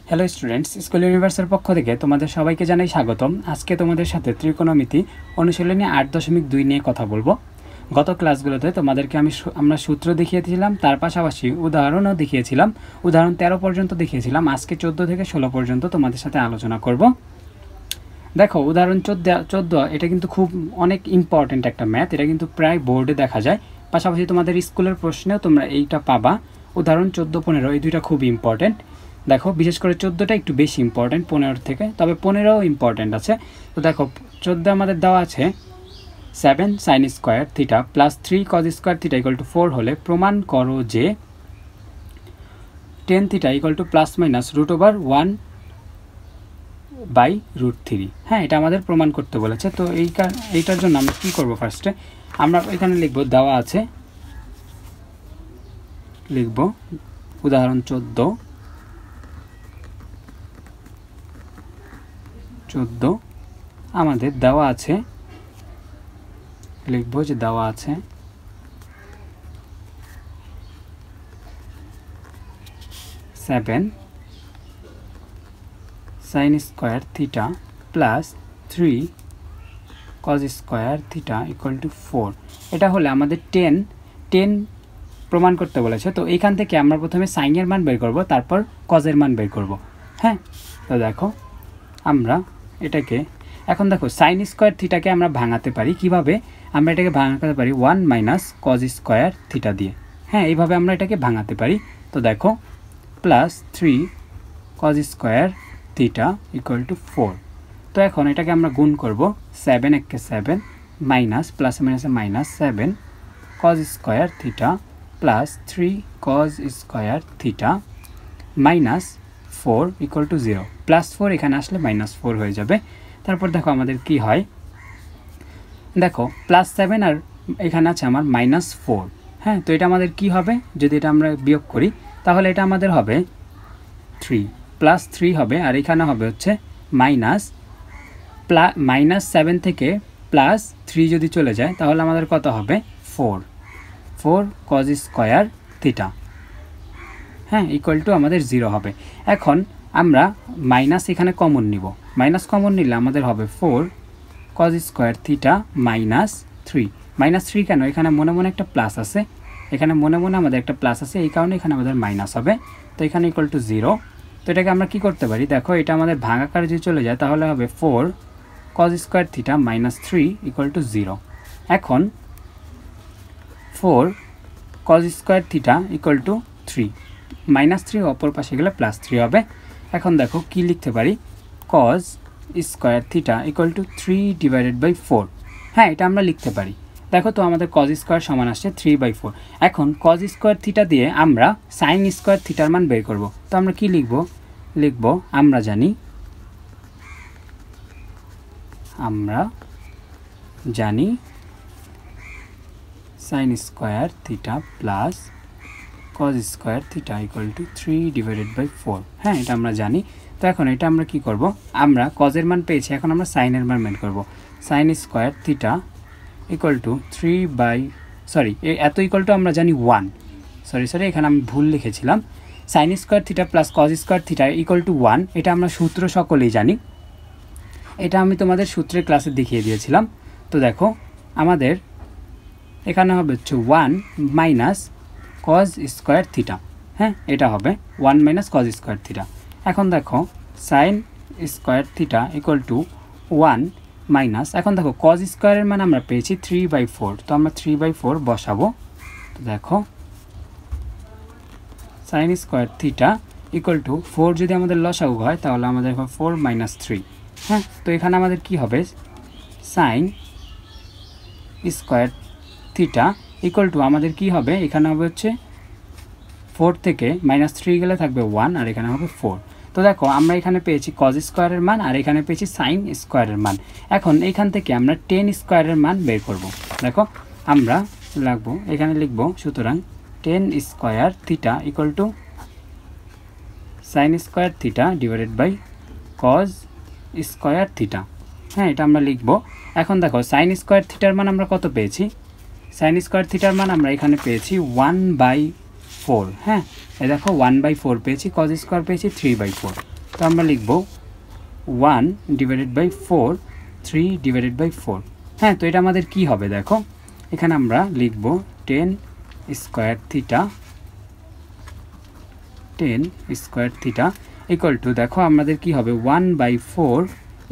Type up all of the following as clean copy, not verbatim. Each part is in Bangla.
হ্যালো স্টুডেন্টস, স্কুল ইউনিভার্সের পক্ষ থেকে তোমাদের সবাইকে জানাই স্বাগতম। আজকে তোমাদের সাথে ত্রিকোণমিতি অনুশীলনী 8.2 নিয়ে কথা বলবো। গত ক্লাসগুলোতে তোমাদেরকে আমরা সূত্র দেখিয়েছিলাম, তার পাশাপাশি উদাহরণও দেখিয়েছিলাম। উদাহরণ 13 পর্যন্ত দেখিয়েছিলাম। আজকে 14 থেকে 16 পর্যন্ত তোমাদের সাথে আলোচনা করব। দেখো, উদাহরণ 14 এটা কিন্তু খুব অনেক ইম্পর্টেন্ট একটা ম্যাথ। এটা কিন্তু প্রায় বোর্ডে দেখা যায়, পাশাপাশি তোমাদের স্কুলের প্রশ্নেও তোমরা এইটা পাবা। উদাহরণ 14, 15 এই দুইটা খুব ইম্পর্টেন্ট। দেখো, বিশেষ করে 14টা একটু বেশি ইম্পর্টেন্ট 15 থেকে, তবে 15ও ইম্পর্টেন্ট আছে। তো দেখো, 14 আমাদের দেওয়া আছে 7 sin square theta plus 3 cos square theta equal two 4 হলে প্রমাণ করো যে 10 theta equal two plus minus √1/√3। হ্যাঁ, এটা আমাদের প্রমাণ করতে বলেছে। তো এইটার জন্য আমরা কী করবো? ফার্স্টে আমরা এখানে লিখবো, দেওয়া আছে, লিখবো উদাহরণ 14 আমাদের দেওয়া আছে, লিখবো যে দেওয়া আছে 7 sin square theta plus 3 cos square theta equal two 4। এটা হলে আমাদের 10 প্রমাণ করতে বলেছে। তো এইখান থেকে আমরা প্রথমে সাইনের মান বের করব, তারপর কজের মান বের করব। হ্যাঁ, তো দেখো আমরা এটাকে এখন দেখো সাইন স্কোয়ার থিটাকে আমরা ভাঙাতে পারি। কিভাবে আমরা এটাকে ভাঙাতে পারি? 1 মাইনাস কজ স্কোয়ার থিটা দিয়ে। হ্যাঁ, এইভাবে আমরা এটাকে ভাঙাতে পারি। তো দেখো plus 3 cause square theta equal two 4। তো এখন এটাকে আমরা গুণ করব, 7 একে 7 মাইনাস প্লাস মাইনাসে minus 7 cause square theta plus 3 cause square theta minus 4 equal to 0। Plus 4 এখানে আসলে মাইনাস 4 হয়ে যাবে। তারপর দেখো আমাদের কি হয়, দেখো প্লাস 7 আর এখানে আছে আমার মাইনাস 4। হ্যাঁ, তো এটা আমাদের কি হবে? যদি এটা আমরা বিয়োগ করি তাহলে এটা আমাদের হবে 3 প্লাস 3 হবে, আর এখানে হবে হচ্ছে মাইনাস 7 থেকে প্লাস 3 যদি চলে যায় তাহলে আমাদের কত হবে? 4 কজ স্কোয়ার থিটা, হ্যাঁ, ইকুয়াল টু আমাদের 0 হবে। এখন আমরা মাইনাস এখানে কমন নিব। মাইনাস কমন নিলে আমাদের হবে 4 কজ স্কোয়ার থিটা মাইনাস 3 কেন? এখানে মনে মনে একটা প্লাস আছে, এখানে মনে মনে আমাদের একটা প্লাস আছে, এই কারণে এখানে আমাদের মাইনাস হবে। তো এখানে ইকুয়াল টু 0। তো এটাকে আমরা কি করতে পারি? দেখো, এটা আমাদের ভাঙাকারে যদি চলে যায় তাহলে হবে 4 cause square theta minus 3 equal to 0। এখন 4 cause square theta equal two 3, minus 3 অপর পাশে গেলে প্লাস 3 হবে। এখন দেখো কি লিখতে পারি? Cause square theta equal two 3/4। হ্যাঁ, এটা আমরা লিখতে পারি। দেখো, তো আমাদের কজ স্কোয়ার সমান আসছে 3/4। এখন কজ স্কোয়ার থিটা দিয়ে আমরা সাইন স্কোয়ার থিটার মান বের করব। তো আমরা কি লিখব? আমরা জানি sign square theta plus cos square theta equal two 3/4। হ্যাঁ, এটা আমরা জানি। তো এখন এটা আমরা কি করব? আমরা কজের মান পেয়েছি, এখন আমরা সাইনের মান বের করব। Sign square theta equal two এত ইকুয়াল টু আমরা জানি 1। সরি, এখানে আমি ভুল লিখেছিলাম। Sign square theta plus cos square theta equal two 1, এটা আমরা সূত্র সকলেই জানি। এটা আমি তোমাদের সূত্রের ক্লাসে দেখিয়ে দিয়েছিলাম। তো দেখো আমাদের এখানে হবে হচ্ছে 1 মাইনাস কজ স্কোয়ার থিটা। হ্যাঁ, এটা হবে 1 মাইনাস কজ স্কোয়ার থিটা। এখন দেখো sign square theta equal two 1 minus, এখন দেখো কজ স্কোয়ারের মান আমরা পেয়েছি 3/4। তো আমরা 3/4 বসাবো। তো দেখো sign square theta equal two 4 যদি আমাদের লসাগু হয় তাহলে আমাদের হবে 4 মাইনাস 3। হ্যাঁ, তো এখানে আমাদের কি হবে? Sign square theta equal to আমাদের কি হবে? এখানে হবে হচ্ছে 4 থেকে মাইনাস 3 গেলে থাকবে 1, আর এখানে হবে 4। তো দেখো আমরা এখানে পেয়েছি কজ স্কোয়ারের মান, আর এখানে পেয়েছি সাইন স্কোয়ারের মান। এখন এইখান থেকে আমরা 10 স্কোয়ারের মান বের করব। দেখো আমরা এখানে লিখব, সুতরাং 10 square theta equal to sine square theta divided by cos square theta. হ্যাঁ, এটা আমরা লিখব। এখন দেখো সাইন স্কোয়ার থিটার মান আমরা কত পেয়েছি? সাইন স্কোয়ার থিটার মান আমরা এখানে পেয়েছি 1/4। হ্যাঁ, এই দেখো 1/4 পেয়েছি, কজ স্কোয়ার পেয়েছি 3/4। তো আমরা লিখব 1/4 3/4। হ্যাঁ, তো এটা আমাদের কি হবে দেখো, এখানে আমরা লিখব 10 স্কয়ার থিটা ইকুয়াল টু, দেখো আমাদের কি হবে 1/4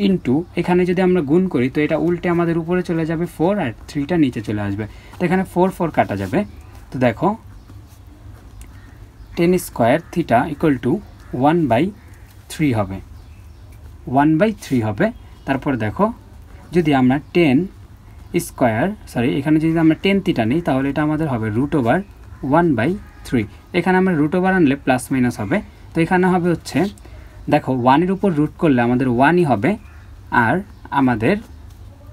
ইন্টু, এখানে যদি আমরা গুণ করি তো এটা উল্টে আমাদের উপরে চলে যাবে 4 আর 3টা নিচে চলে আসবে, তো এখানে 4 কাটা যাবে। তো দেখো 10 স্কয়ার থিটা ইকুয়াল টু 1/3 হবে, 1/3 হবে। তারপর দেখো যদি আমরা 10 স্কয়ার এখানে যদি আমরা 10 থিটা নিই তাহলে এটা আমাদের হবে √1/3। এখানে আমরা √ওভার আনলে প্লাস মাইনাস হবে, তো এখানে হবে হচ্ছে দেখো 1-এর উপর রুট করলে আমাদের 1ই হবে, আর আমাদের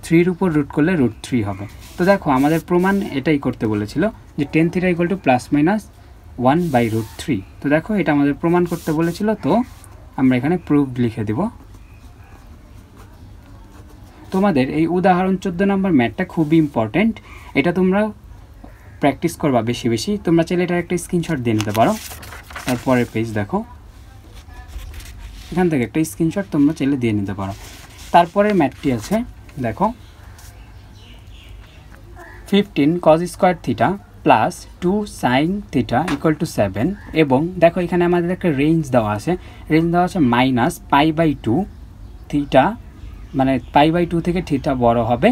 3-এর উপর রুট করলে √3 হবে। তো দেখো আমাদের প্রমাণ এটাই করতে বলেছিল যে 10 theta equal two plus minus 1/√3। তো দেখো এটা আমাদের প্রমাণ করতে বলেছিল, তো আমরা এখানে প্রুভড লিখে দিব। তোমাদের এই উদাহরণ 14 নম্বর ম্যাথটা খুবই ইম্পর্টেন্ট, এটা তোমরা প্র্যাকটিস করবা বেশি বেশি। তোমরা চাইলে এটার একটা স্ক্রিনশট দিয়ে নিতে পারো। তারপরের পেজ দেখো, এখান থেকে একটা স্ক্রিনশট তোমরা চাইলে দিয়ে নিতে পারো। তারপরের ম্যাথটি আছে দেখো 15 cos square theta plus 2 sin theta equal two 7, এবং দেখো এখানে আমাদের একটা রেঞ্জ দেওয়া আছে, -π/2 থিটা, মানে π/2 থেকে থিটা বড় হবে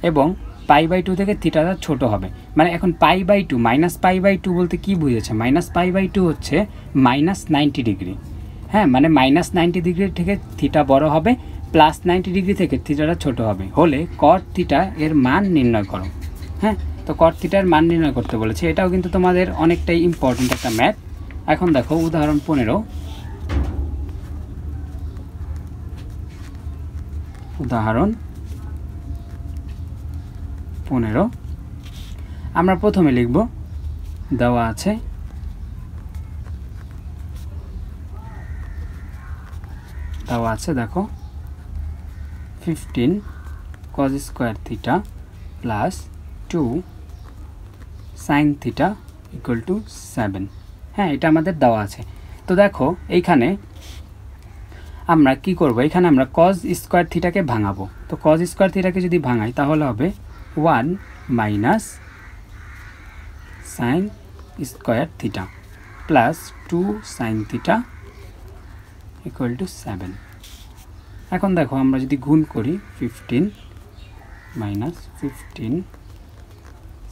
এবং π/2 থেকে থিটাটা ছোট হবে। মানে এখন π/2 -π/2 বলতে কি বুঝেছে, -π/2 হচ্ছে -90 ডিগ্রি। হ্যাঁ, মানে -90 ডিগ্রি থেকে থিটা বড় হবে, +90 ডিগ্রি থেকে থিটাটা ছোট হবে, হলে cot থিটা এর মান নির্ণয় করো। হ্যাঁ, তো cot থিটার মান নির্ণয় করতে বলেছে, এটাও কিন্তু তোমাদের অনেকটাই ইম্পর্টেন্ট একটা ম্যাথ। এখন দেখো উদাহরণ 15, আমরা প্রথমে লিখব, দেওয়া আছে দেখো 15 cos square theta plus 2 sin theta equal two 7। হ্যাঁ, এটা আমাদের দেওয়া আছে। তো দেখো এইখানে আমরা কি করব, এখানে আমরা cos স্কয়ার থিটাকে ভাঙাবো। তো cos স্কয়ার থিটাকে যদি ভাঙাই তাহলে হবে 1 minus sin square theta plus 2 sin theta equal two 7। এখন দেখো আমরা যদি গুণ করি 15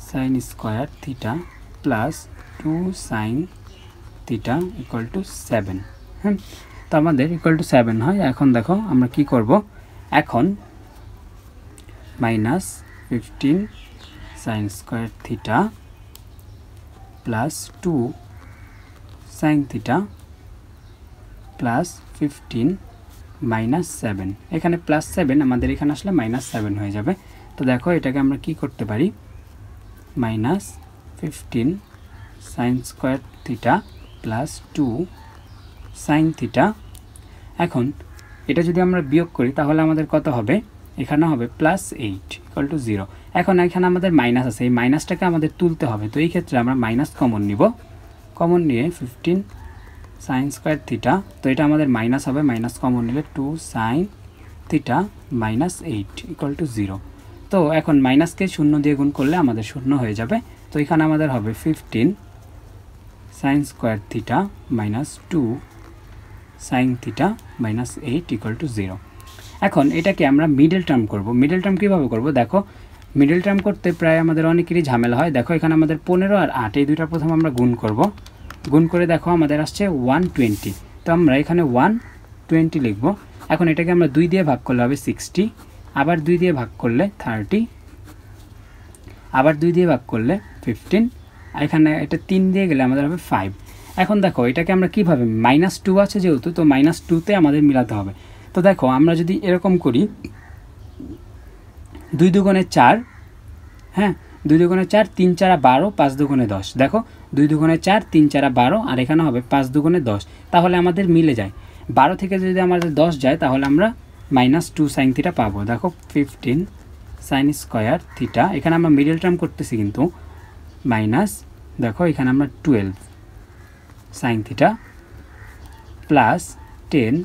sin square theta plus 2 sin theta equal two 7। হ্যাঁ, তো আমাদের ইকুয়াল টু 7 হয়। এখন দেখো আমরা কি করব, এখন -15 sin square theta plus 2 sin theta plus 15 -7, এখানে +7 আমাদের এখানে আসলে -7 হয়ে যাবে। তো দেখো এটাকে আমরা কি করতে পারি, -15 sin square theta plus 2 sin theta. এখন এটা যদি আমরা বিয়োগ করি তাহলে আমাদের কত হবে, এখানে হবে +8 ইকুয়াল টু 0। এখন এখানে আমাদের মাইনাস আছে, এই মাইনাসটাকে আমাদের তুলতে হবে, তো এই ক্ষেত্রে আমরা মাইনাস কমন নিব, কমন নিয়ে 15 sin স্কয়ার থিটা, তো এটা আমাদের মাইনাস হবে, মাইনাস কমন নিলে 2 sin থিটা -8 ইকুয়াল টু 0। তো এখন মাইনাসকে 0 দিয়ে গুণ করলে আমাদের 0 হয়ে যাবে, তো এখানে আমাদের হবে 15 sin square theta -2 sin theta -8 equal to 0। এখন এটাকে আমরা মিডল টার্ম করব। মিডল টার্ম কীভাবে করব, দেখো মিডল টার্ম করতে প্রায় আমাদের অনেকেরই ঝামেলা হয়। দেখো এখানে আমাদের 15 আর 8 এই দুইটা প্রথম আমরা গুণ করব, গুণ করে দেখো আমাদের আসছে 120, তো আমরা এখানে 120 লিখব। এখন এটাকে আমরা 2 দিয়ে ভাগ করলে হবে 60, আবার 2 দিয়ে ভাগ করলে 30, আবার 2 দিয়ে ভাগ করলে 15, আর এখানে এটা 3 দিয়ে গেলে আমাদের হবে 5। এখন দেখো এটাকে আমরা কিভাবে, -2 আছে যেহেতু, তো -2তে আমাদের মিলাতে হবে। তো দেখো আমরা যদি এরকম করি 2 দুগুণে 4, হ্যাঁ 2 দুগুণে 4, 3 4 12, 5 দুগুণে 10। দেখো 2 দুগুণে 4, 3 4 12, আর এখানে হবে 5 দুগুণে 10, তাহলে আমাদের মিলে যায়। 12 থেকে যদি আমাদের 10 যায় তাহলে আমরা -2 sin থিটা পাবো। দেখো 15 sin স্কয়ার থিটা, এখানে আমরা মিডল টার্ম করতেছি কিন্তু মাইনাস, দেখো এখানে আমরা 12 sin theta plus 10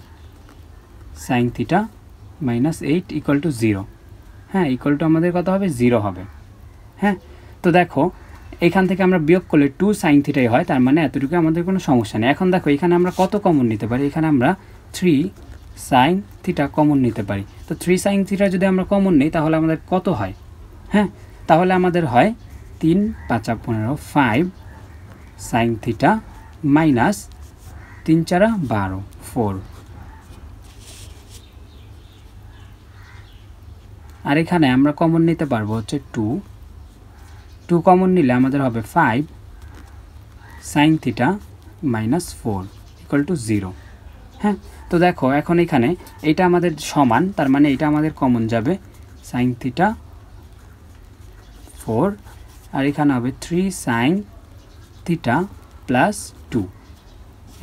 sine theta minus 8 equal to 0। হ্যাঁ, ইকুয়াল টু আমাদের কত হবে? 0 হবে। হ্যাঁ, তো দেখো এখান থেকে আমরা বিয়োগ করলে 2 সাইন থিটাই হয়, তার মানে এতটুকু আমাদের কোনো সমস্যা নেই। এখন দেখো এখানে আমরা কত কমন নিতে পারি? এখানে আমরা 3 সাইন থিটা কমন নিতে পারি। তো 3 সাইন থিটা যদি আমরা কমন নিই তাহলে আমাদের কত হয়? হ্যাঁ, তাহলে আমাদের হয় 3 5 15 5 সাইন থিটা মাইনাস 3 4 12 4। আর এখানে আমরা কমন নিতে পারবো হচ্ছে 2 কমন নিলে আমাদের হবে 5 sine theta minus 4 equal to 0। হ্যাঁ, তো দেখো এখন এখানে এটা আমাদের সমান, তার মানে এটা আমাদের কমন যাবে সাইন থিটা 4, আর এখানে হবে 3 sine theta plus 2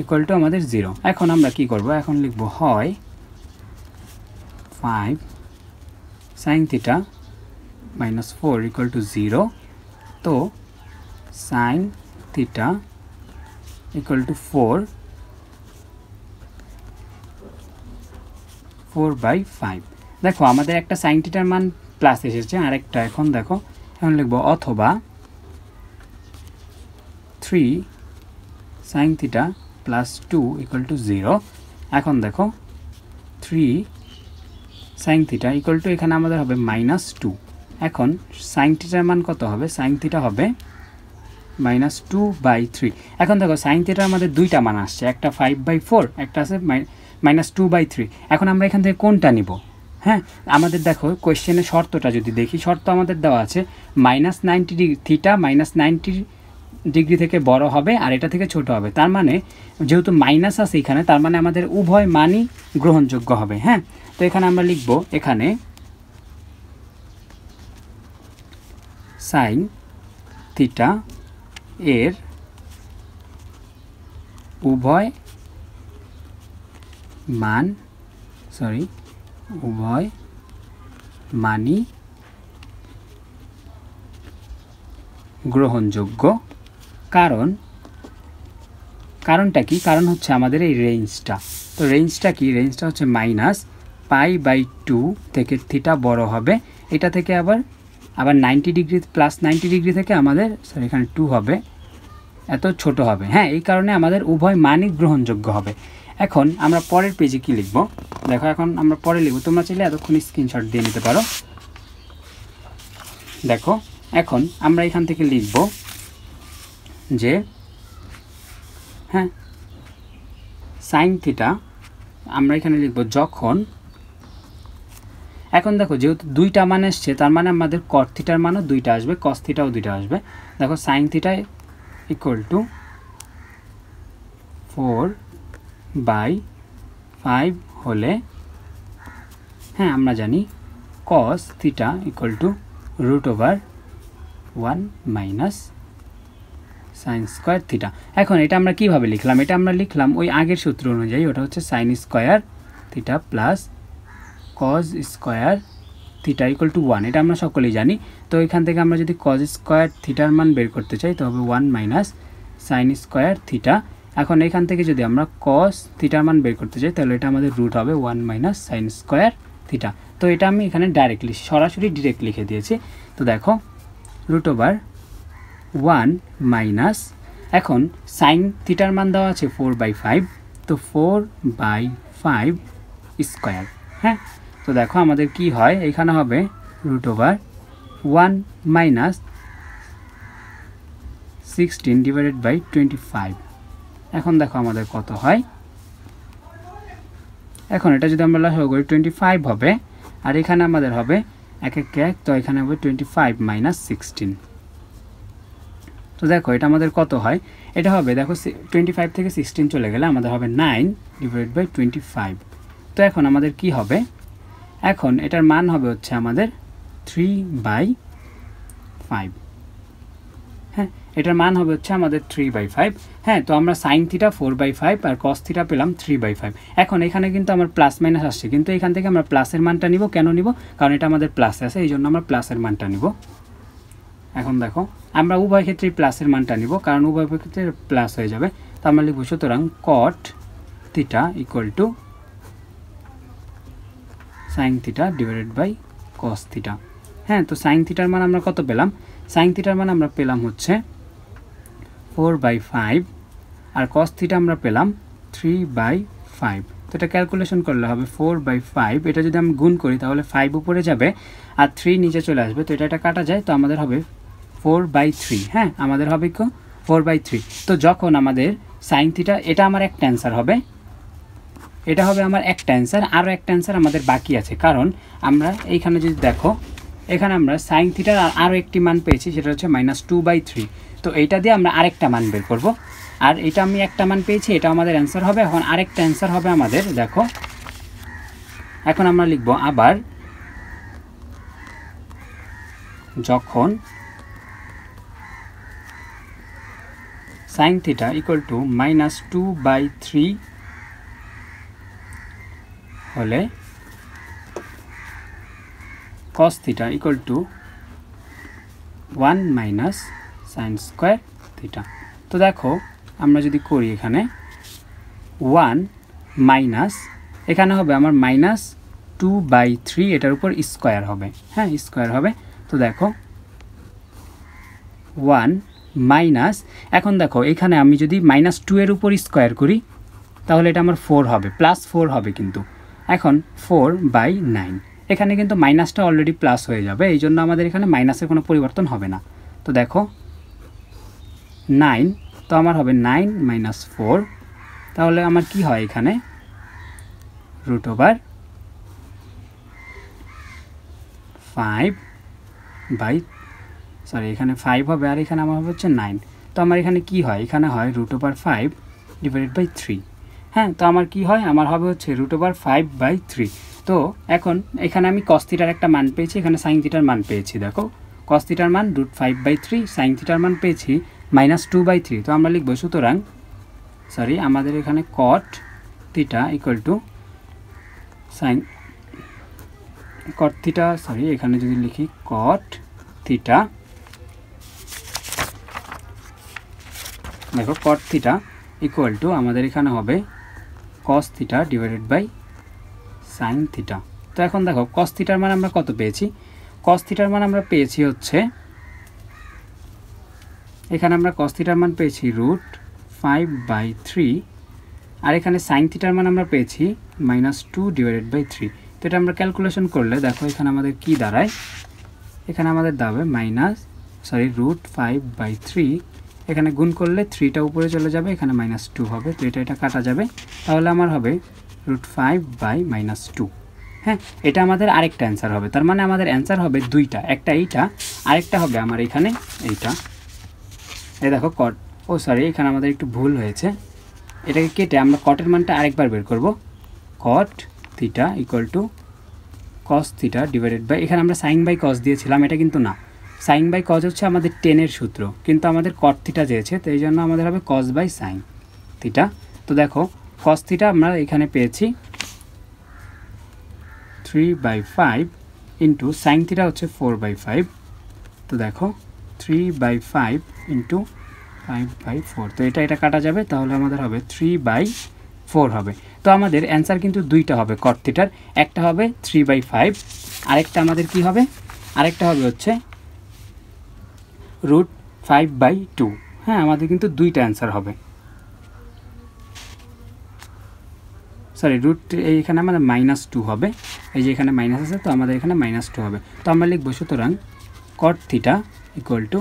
equal to আমাদের 0। এখন আমরা কি করব? এখন লিখব হয় 5 sine theta minus 4 equal to 0। তো সাইন থিটা ইকুয়াল টু 4/5। দেখো আমাদের একটা সাইন থিটার মান প্লাস এসেছে, আরেকটা এখন দেখো এখন লিখব অথবা 3 sine theta plus 2 equal to 0। এখন দেখো 3 সাইন থিটা ইকুয়াল টু এখানে আমাদের হবে -2। এখন সাইন থিটার মান কত হবে? সাইন থিটা হবে -2/3। এখন দেখো সাইন থিটার আমাদের দুইটা মান আসছে, একটা 5/4, একটা আছে -2/3। এখন আমরা এখান থেকে কোনটা নিব? হ্যাঁ, আমাদের দেখো কোয়েশ্চেনের শর্তটা যদি দেখি, শর্ত আমাদের দেওয়া আছে -90 ডিগ্রি থিটা -90 ডিগ্রি থেকে বড় হবে আর এটা থেকে ছোট হবে। তার মানে যেহেতু মাইনাস আছে এখানে, তার মানে আমাদের উভয় মানই গ্রহণযোগ্য হবে। হ্যাঁ, তো এখানে আমরা লিখব এখানে সাইন থিটা এর উভয় মানই গ্রহণযোগ্য। কারণটা কি? কারণ হচ্ছে আমাদের এই রেঞ্জটা। তো রেঞ্জটা কি? রেঞ্জটা হচ্ছে -π/2 থেকে থিটা বড় হবে, এটা থেকে আবার 90 ডিগ্রি প্লাস 90 ডিগ্রি থেকে আমাদের এখানে 2 হবে, এত ছোট হবে। হ্যাঁ, এই কারণে আমাদের উভয় মানই গ্রহণযোগ্য হবে। এখন আমরা পরের পেজে কি লিখব? দেখো এখন আমরা পরে লিখব, তোমরা চাইলে এতক্ষণ স্ক্রিনশট দিয়ে নিতে পারো। দেখো এখন আমরা এখান থেকে লিখব যে হ্যাঁ সাইন থিটা আমরা এখানে লিখব যখন, এখন দেখো যেহেতু দুইটা মান এসছে তার মানে আমাদের কট থিটার মানও দুইটা আসবে, কস থিটাও দুইটা আসবে। দেখো সাইন থিটা ইকুয়াল টু 4/5 হলে হ্যাঁ আমরা জানি cos theta equal two √1 minus sine square theta. এখন এটা আমরা কিভাবে লিখলাম? এটা আমরা লিখলাম ওই আগের সূত্র অনুযায়ী, ওটা হচ্ছে sign square theta plus cos square theta equal two 1, এটা আমরা সকলেই জানি। তো এখান থেকে আমরা যদি কজ স্কোয়ার থিটার মান বের করতে চাই তো হবে 1 মাইনাস সাইন স্কোয়ার থিটা। এখন এখান থেকে যদি আমরা কস থিটার মান বের করতে চাই তাহলে এটা আমাদের রুট হবে 1 মাইনাস সাইন স্কোয়ার থিটা। তো এটা আমি এখানে ডাইরেক্টলি সরাসরি ডিরেক্ট লিখে দিয়েছি। তো দেখো √1 মাইনাস, এখন সাইন থিটার মান দেওয়া আছে 4/5, তো 4/5 স্কোয়ার। হ্যাঁ, তো দেখো আমাদের কি হয়? এখানে হবে √1 মাইনাস 16/25। এখন দেখো আমাদের কত হয়? এখন এটা যদি আমরা লসাগু করি 25 হবে, আর এখানে আমাদের হবে 1 1 1, তো এখানে হবে 25 মাইনাস 16। তো দেখো এটা আমাদের কত হয়? এটা হবে দেখো 25 থেকে 16 চলে গেলে আমাদের হবে 9/25। তো এখন আমাদের কি হবে? এখন এটার মান হবে হচ্ছে আমাদের 3/5। হ্যাঁ, এটার মান হবে হচ্ছে আমাদের 3/5। হ্যাঁ, তো আমরা সাইন থিটা 4/5 আর কস থিটা পেলাম 3/5। এখন এখানে কিন্তু আমার প্লাস মাইনাস আসছে, কিন্তু এখান থেকে আমরা প্লাসের মানটা নিব। কেন নিব? কারণ এটা আমাদের প্লাসে আছে, এই জন্য আমরা প্লাসের মানটা নিব। এখন দেখো আমরা উভয় ক্ষেত্রেই প্লাসের মানটা নিব, কারণ উভয় ক্ষেত্রে প্লাস হয়ে যাবে। তো আমরা লিখব সুতরাং cot theta equal to sine theta divided by cos theta. হ্যাঁ, তো সাইন থিটার মান আমরা কত পেলাম? সাইন থিটার মান আমরা পেলাম হচ্ছে 4/5 আর কস থিটা আমরা পেলাম 3/5। তো এটা ক্যালকুলেশন করলে হবে 4/5। এটা যদি আমি গুণ করি তাহলে 5 উপরে যাবে আর 3 নিচে চলে আসবে, তো এটা কাটা যায়, তো আমাদের হবে 4/3। হ্যাঁ, আমাদের হবে কি 4/3। তো যখন আমাদের সাইন থিটা, এটা আমার একটা অ্যান্সার হবে, এটা হবে আমার একটা অ্যান্সার, আরও একটা অ্যান্সার আমাদের বাকি আছে। কারণ আমরা এইখানে যদি দেখো, এখানে আমরা সাইন থিটার আরও একটি মান পেয়েছি, সেটা হচ্ছে -2/3। তো এইটা দিয়ে আমরা আরেকটা মান বের করব, আর এটা আমি একটা মান পেয়েছি, এটা আমাদের অ্যান্সার হবে। এখন আরেকটা অ্যান্সার হবে আমাদের, দেখো এখন আমরা লিখব আবার যখন সাইন থিটা ইকুয়াল টু -2/3 হলে cos theta equal two 1 minus sine square theta. তো দেখো আমরা যদি করি এখানে 1 মাইনাস, এখানে হবে আমার -2/3, এটার উপর স্কোয়ার হবে। হ্যাঁ, স্কোয়ার হবে। তো দেখো 1 মাইনাস, এখন দেখো এখানে আমি যদি -2 এর উপর স্কোয়ার করি তাহলে এটা আমার 4 হবে, +4 হবে। কিন্তু এখন 4/9, এখানে কিন্তু মাইনাসটা অলরেডি প্লাস হয়ে যাবে, এই জন্য আমাদের এখানে মাইনাসের কোনো পরিবর্তন হবে না। তো দেখো 9, তো আমার হবে 9 - 4, তাহলে আমার কি হয় এখানে এখানে 5 হবে আর এখানে আমার হবে হচ্ছে 9। তো আমার এখানে কি হয়, এখানে হয় √5 / 3। হ্যাঁ, তো আমার কি হয়, আমার হবে হচ্ছে √5/3। তো এখন এখানে আমি cos থিটার একটা মান পেয়েছি, এখানে sin থিটার মান পেয়েছি। দেখো cos থিটার মান √5/3, sin থিটার মান পেয়েছি -2/3। তো আমরা লিখব সুতরাং আমাদের এখানে cot theta equal to sin cot theta, এখানে যদি লিখি cot থিটা, দেখো cot থিটা ইকুয়াল টু আমাদের এখানে হবে cos theta divided by sin theta. তো এখন দেখো cos থিটার মান আমরা কত পেয়েছি? cos থিটার মান আমরা পেয়েছি হচ্ছে, এখানে আমরা cos থিটার মান পেয়েছি √5/3, আর এখানে sin থিটার মান আমরা পেয়েছি -2/3। তো এটা আমরা ক্যালকুলেশন করলে দেখো এখানে আমাদের কি দাঁড়ায়, এখানে আমাদের দাঁড়াবে √5/3, এখানে গুণ করলে 3টা উপরে চলে যাবে, এখানে -2 হবে, তো এটা কাটা যাবে, তাহলে আমার হবে √5/-2। হ্যাঁ, এটা আমাদের আরেকটা অ্যান্সার হবে। তার মানে আমাদের অ্যান্সার হবে দুইটা, একটা এইটা, আরেকটা হবে আমার এখানে এইটা। এই দেখো কট, এখানে আমাদের একটু ভুল হয়েছে, এটাকে কেটে আমরা কটের মানটা আরেকবার বের করব। cot theta equal to cos theta divided by, এখানে আমরা sin বাই cos দিয়েছিলাম, এটা কিন্তু না, sin বাই cos হচ্ছে আমাদের 10-এর সূত্র, কিন্তু আমাদের cot থিটা চেয়েছে, তো এই জন্য আমাদের হবে cos বাই sin থিটা। তো দেখো cos থিটা আমরা এখানে পেয়েছি 3/5 ইন্টু sin থিটা হচ্ছে 4/5। তো দেখো 3/5 ইন্টু 5/4, তো এটা কাটা যাবে, তাহলে আমাদের হবে 3/4 হবে। তো আমাদের অ্যান্সার কিন্তু দুইটা হবে cot থিটার, একটা হবে 3/5, আরেকটা আমাদের কি হবে, আরেকটা হবে হচ্ছে √5/2। হ্যাঁ, আমাদের কিন্তু দুইটা অ্যান্সার হবে, এইখানে আমাদের -2 হবে, এই যে এখানে মাইনাস আছে, তো আমাদের এখানে -2 হবে। তো আমরা লিখব সুতরাং cot থিটা ইকুয়াল টু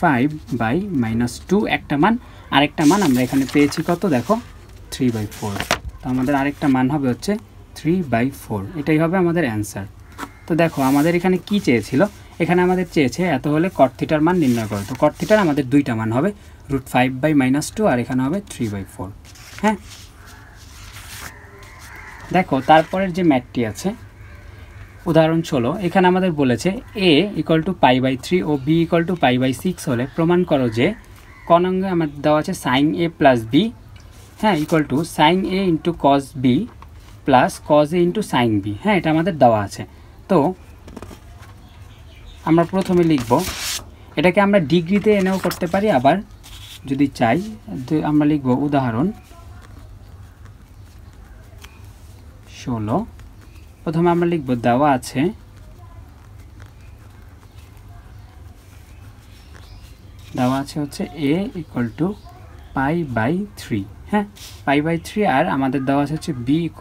√5/-2 একটা মান, আরেকটা মান আমরা এখানে পেয়েছি কত, দেখো 3/4। তো আমাদের আরেকটা মান হবে হচ্ছে 3/4, এটাই হবে আমাদের অ্যান্সার। তো দেখো আমাদের এখানে কি চেয়েছিল, এখানে আমাদের চেয়েছে এত হলে cot থিটার মান নির্ণয় করো। তো cot থিটার আমাদের দুইটা মান হবে, √5/-2 আর এখানে হবে 3/4। হ্যাঁ, দেখো তারপরের যে ম্যাথটি আছে উদাহরণ 16, এখানে আমাদের বলেছে a = π/3 ও b = π/6 হলে প্রমাণ করো যে ক নঙ্গে আমাদের দেওয়া আছে sin a + b, হ্যাঁ, equal to sin a × cos b plus cos a × sin b। হ্যাঁ, এটা আমাদের দেওয়া আছে। তো আমরা প্রথমে লিখব, এটাকে আমরা ডিগ্রিতে এনেও করতে পারি, আবার যদি চাই আমরা লিখব উদাহরণ 16 প্রথমে আমরা লিখব দেওয়া আছে হচ্ছে a = π/3 হ্যাঁ π/3 আর আমাদের দেওয়া আছে হচ্ছে b =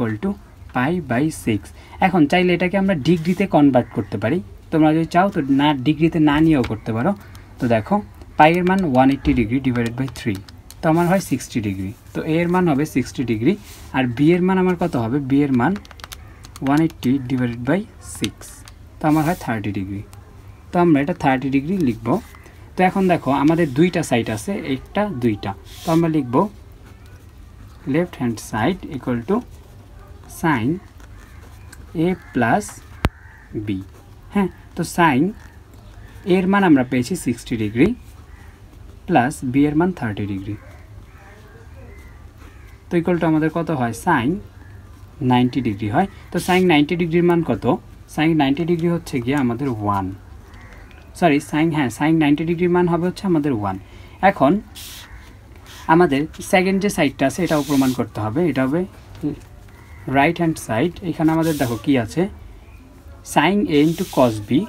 π/6 এখন চাইলে এটাকে আমরা ডিগ্রিতে কনভার্ট করতে পারি তোমরা যদি চাও তো না ডিগ্রিতে না নিয়েও করতে পারো তো দেখো পাই এর মান 180 ডিগ্রি ডিভাইডেড বাই 3 তো আমার হয় 60 ডিগ্রি তো a এর মান হবে 60 ডিগ্রি আর b এর মান আমার কত হবে b এর মান 180 ডিভাইডেড বাই 6 তো আমার হয় 30 ডিগ্রি তো আমরা এটা 30 ডিগ্রি লিখব তো এখন দেখো আমাদের দুইটা সাইড আছে একটা দুইটা তো আমরা লিখব left hand side equal to sin a plus b হ্যাঁ তো sin a এর মান আমরা পেয়েছি 60 ডিগ্রি প্লাস b এর মান 30 ডিগ্রি তো ইকুয়াল টু আমাদের কত হয় sin 90 ডিগ্রি হয় তো sin 90 ডিগ্রির মান কত sin 90 ডিগ্রি হচ্ছে গিয়ে আমাদের 1 সরি sin 90 ডিগ্রির মান হবে হচ্ছে আমাদের 1 এখন আমাদের সেকেন্ড যে সাইডটা আছে এটাও প্রমাণ করতে হবে এটা হবে রাইট হ্যান্ড সাইড এখানে আমাদের দেখো কি আছে sin a into cos b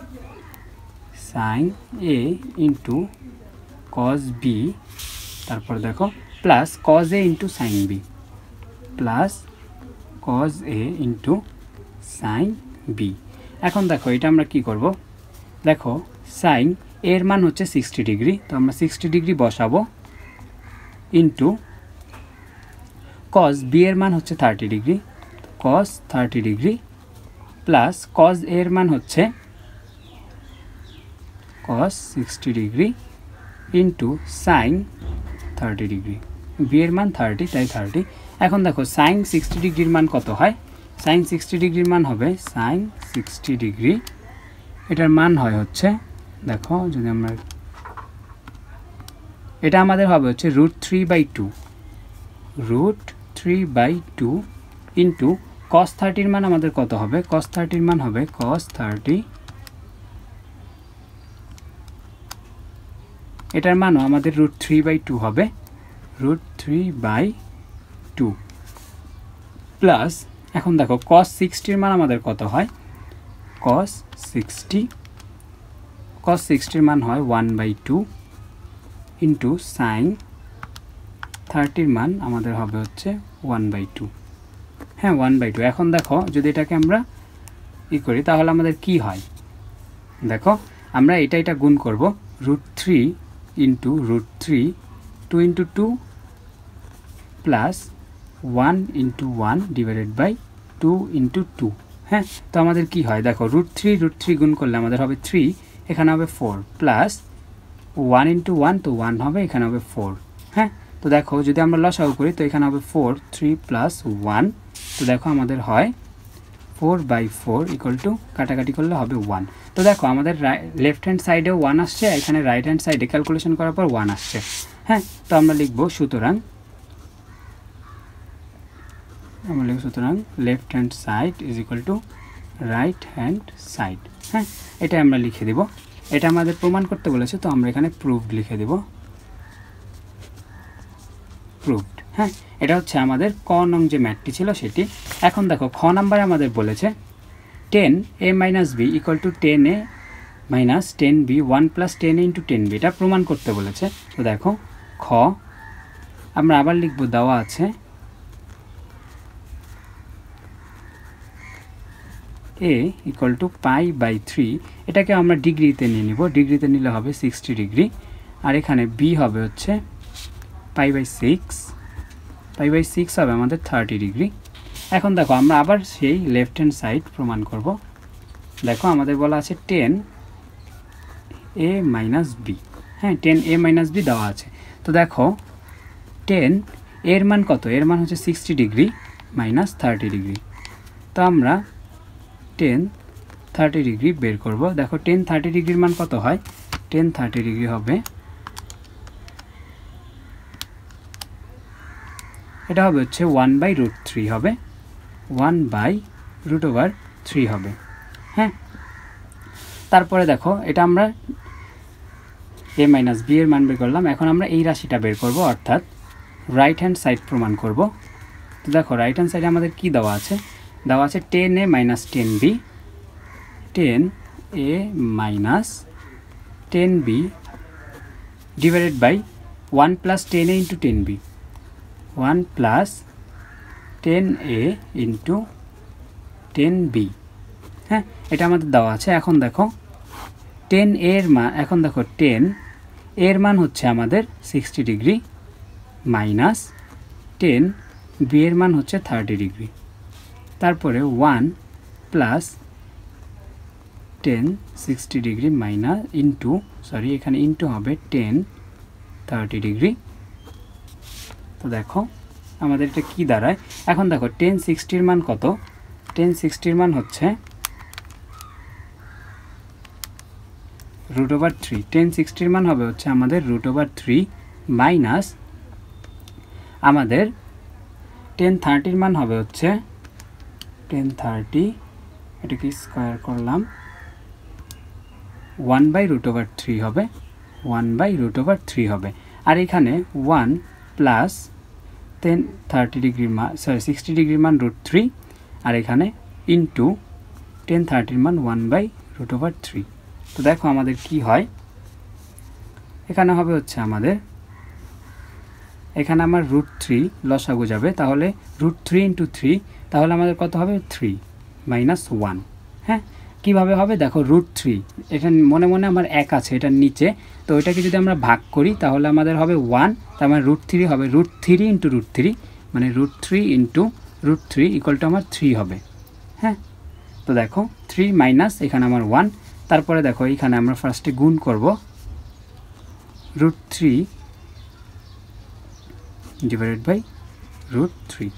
sin a into cos b তারপর দেখো plus cos a into sin b plus cos a into sin b এখন দেখো এটা আমরা কি করব দেখো sin a এর মান হচ্ছে 60 ডিগ্রি তো আমরা 60 ডিগ্রি বসাবো ইনটু cos b এর মান হচ্ছে 30 degree cos 30 degree plus cos a এর মান হচ্ছে cos 60 degree into sin 30 degree b এর মান 30 তাই 30 এখন দেখো sin 60 ডিগ্রির মান কত হয় sin 60 ডিগ্রির মান হবে sin 60 ডিগ্রি এটার মান হয় হচ্ছে দেখো যদি আমরা এটা আমাদের হবে হচ্ছে √3/2 √3/2 ইনটু cos 30 এর মান আমাদের কত হবে cos 30 এর মান হবে cos 30 এটার মানও আমাদের √3/2 হবে √3/2 প্লাস এখন দেখো cos 60 এর মান আমাদের কত হয় cos 60 এর মান হয় 1/2 ইনটু sin 30 এর মান আমাদের হবে হচ্ছে 1/2 হ্যাঁ 1/2 এখন দেখো যদি এটাকে আমরা করি তাহলে আমাদের কি হয় দেখো আমরা এটা গুণ করব √3 into √3 2 into 2 plus 1 into 1 divided by 2 into 2 হ্যাঁ তো আমাদের কি হয় দেখো √3 গুণ করলে আমাদের হবে 3 এখানে হবে 4 প্লাস 1 ইনটু 1 তো 1 হবে এখানে হবে 4 হ্যাঁ তো দেখো যদি আমরা লসাগু করি তো এখানে হবে 4 3 প্লাস 1 তো দেখো আমাদের হয় 4/4 ইকুয়াল টু কাটাকাটি করলে হবে 1 তো দেখো আমাদের লেফট হ্যান্ড সাইডেও 1 আসছে এখানে রাইট হ্যান্ড সাইডে ক্যালকুলেশন করার পর 1 আসছে হ্যাঁ তো আমরা লিখব সুতরাং left hand side is equal to right hand side হ্যাঁ এটা আমরা লিখে দেব এটা আমাদের প্রমাণ করতে বলেছে তো আমরা এখানে প্রুভড লিখে দেব প্রুভড হ্যাঁ এটা হচ্ছে আমাদের ক নং যে ম্যাথটি ছিল সেটি এখন দেখো খ নাম্বারে আমাদের বলেছে 10a - b = 10a - 10b 1 + 10a × 10b এটা প্রমাণ করতে বলেছে তো দেখো খ আমরা আবার লিখব দেওয়া আছে a = π/3 এটাকে আমরা ডিগ্রিতে নিয়ে নিব ডিগ্রিতে নিলে হবে 60 ডিগ্রি আর এখানে b হবে হচ্ছে π/6 হবে আমাদের 30 ডিগ্রি এখন দেখো আমরা আবার সেই লেফট হ্যান্ড সাইড প্রমাণ করব দেখো আমাদের বলা আছে 10a - b হ্যাঁ 10a - b দেওয়া আছে তো দেখো 10 এর মান কত এর মান হচ্ছে 60 ডিগ্রি মাইনাস 30 ডিগ্রি তো আমরা 10 30 ডিগ্রি বের করব দেখো 10 30 ডিগ্রির মান কত হয় 10 30 ডিগ্রি হবে এটা হবে হচ্ছে 1/√3 হবে 1/√3 হবে হ্যাঁ তারপরে দেখো এটা আমরা a - b এর মান বের করলাম এখন আমরা এই রাশিটা বের করব অর্থাৎ রাইট হ্যান্ড সাইড প্রমাণ করব তো দেখো রাইট হ্যান্ড সাইডে আমাদের কি দেওয়া আছে দেওয়া আছে 10a minus 10b, 10a minus 10b divided by 1 plus 10a into 10b, 1 plus 10a into 10b। হ্যাঁ, এটা আমাদের দেওয়া আছে। এখন দেখো 10 এর মান, এখন দেখো 10 এর মান হচ্ছে আমাদের 60 ডিগ্রি মাইনাস 10 বি এর মান হচ্ছে 30 ডিগ্রি। তারপরে 1 plus 10 60 degree minus into, sorry এখানে ইন্টু হবে 10 30 ডিগ্রি। তো দেখো আমাদের এটা কি দাঁড়ায়। এখন দেখো 10 60 এর মান কত, 10 60 এর মান হচ্ছে √3। 10 60 এর মান হবে হচ্ছে আমাদের √3 মাইনাস আমাদের 10 30 এর মান হবে হচ্ছে 10 30, এটাকে স্কয়ার করলাম 1/√3 হবে, 1/√3 হবে। আর এখানে 1 প্লাস 10 30 ডিগ্রির মান, সরি 60 ডিগ্রির মান √3, আর এখানে ইন্টু 10 30 মান 1/√3। তো দেখো আমাদের কি হয়, এখানে হবে হচ্ছে আমাদের, এখানে আমার √3 লসাগু যাবে, তাহলে √3 ইন্টু 3, তাহলে আমাদের কত হবে 3 মাইনাস 1। হ্যাঁ, কীভাবে হবে দেখো, √3 এটা মনে মনে আমার 1 আছে এটার নিচে, তো এটাকে যদি আমরা ভাগ করি তাহলে আমাদের হবে 1, তার মানে √3 হবে, √3 ইন্টু √3 মানে √3 ইন্টু √3 ইকুয়াল টু আমার 3 হবে। হ্যাঁ, তো দেখো 3 মাইনাস এখানে আমার 1, তারপরে দেখো এইখানে আমরা ফার্স্টে গুণ করব √3 ডিভাইডেড বাই √3।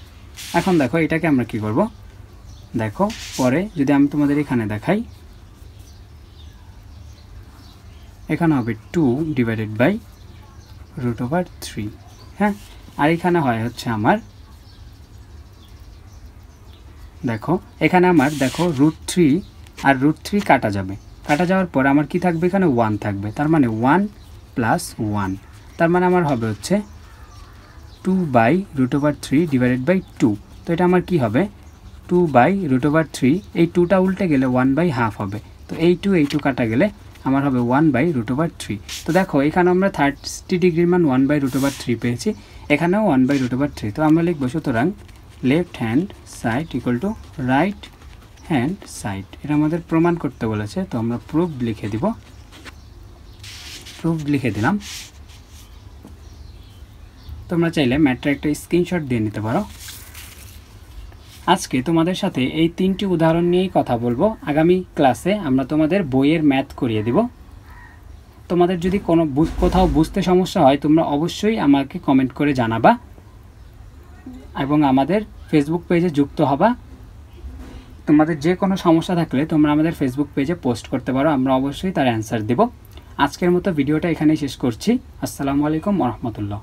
এখন দেখো এটাকে আমরা কি করব, দেখো পরে যদি আমি তোমাদের এখানে দেখাই, এখানে হবে 2 ডিভাইডেড বাই √3। হ্যাঁ, আর এখানে হয় হচ্ছে আমার, দেখো এখানে আমার দেখো √3 আর √3 কাটা যাবে, কাটা যাওয়ার পর আমার কি থাকবে, এখানে 1 থাকবে, তার মানে 1 প্লাস 1, তার মানে আমার হবে হচ্ছে 2/√3 ডিভাইডেড বাই 2। তো এটা আমার কি হবে 2/√3, এই 2টা উল্টে গেলে 1/2 হবে, তো এই 2 কাটা গেলে আমার হবে 1/√3। তো দেখো এখানে আমরা 30 ডিগ্রির মান 1/√3 পেয়েছি, এখানেও 1/√3। তো আমরা লিখব সুতরাং left hand side equal to right hand side. এটা আমাদের প্রমাণ করতে বলেছে, তো আমরা প্রুফ লিখে দিব, প্রুফ লিখে দিলাম। তোমরা চাইলে ম্যাটটা একটা স্ক্রিনশট দিয়ে নিতে পারো। আজকে তোমাদের সাথে এই 3টি উদাহরণ নিয়েই কথা বলবো। আগামী ক্লাসে আমরা তোমাদের বইয়ের ম্যাথ করিয়ে দিব। তোমাদের যদি কোনো কোথাও বুঝতে সমস্যা হয় তোমরা অবশ্যই আমাকে কমেন্ট করে জানাবা এবং আমাদের ফেসবুক পেজে যুক্ত হবা। তোমাদের যে কোনো সমস্যা থাকলে তোমরা আমাদের ফেসবুক পেজে পোস্ট করতে পারো, আমরা অবশ্যই তার অ্যান্সার দেব। আজকের মতো ভিডিওটা এখানেই শেষ করছি। আসসালামু আলাইকুম ওয়া রাহমাতুল্লাহ।